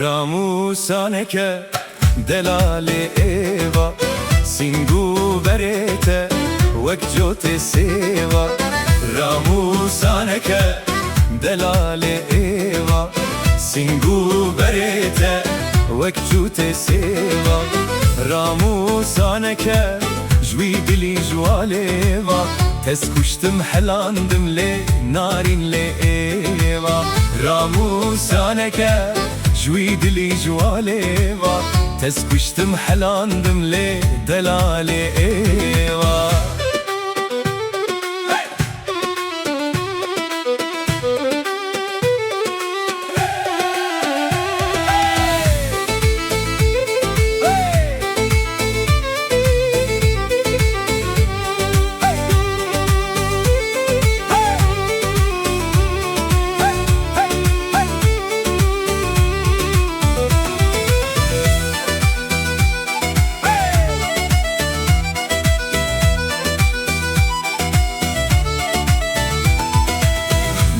Ramu saneke delale eva Singu berete vek jote seva Ramu saneke delale eva Singu berete vek jote seva Ramu saneke jwi dili jwaleva Tez kuştum helandım le narin le eva Ramu saneke جوي دلي جواليوا تسكشتم حلاندم لي دلالي ايوا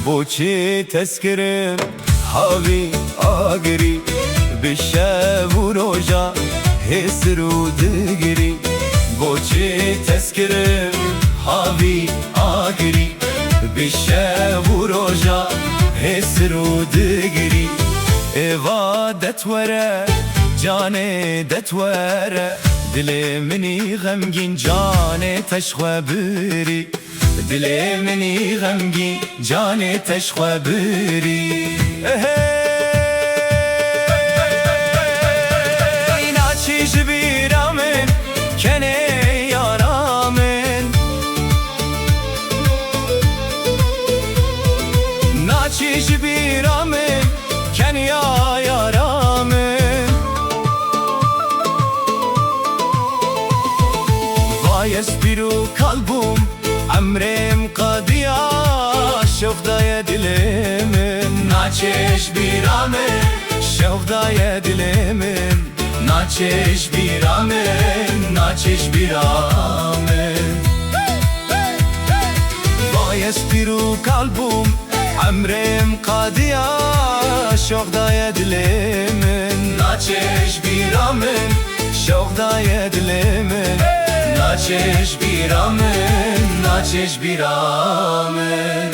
بوچه تذکرم حاوی آگری بشب و روژا حسر و دگری بوچه تذکرم حاوی آگری بشب و روژا حسر و دگری ایوا دتوره جان دتوره دل منی غمگین جان تشخوه بری دل منی غمگین جان تشخوه بری ناچی جبیرامن کنه یارامن ناچی جبیرامن کنه یارامن vay espiru kalbum Emrim kadıya şevdaya dilimin Naçeş bir amin şevdaya dilimin Naçeş bir amin Naçeş bir amin Vay espiru kalbum Emrim kadıya şevdaya dilimin Naçeş bir amin şevdaya dilimin Naçeş bir amin, naçeş bir amin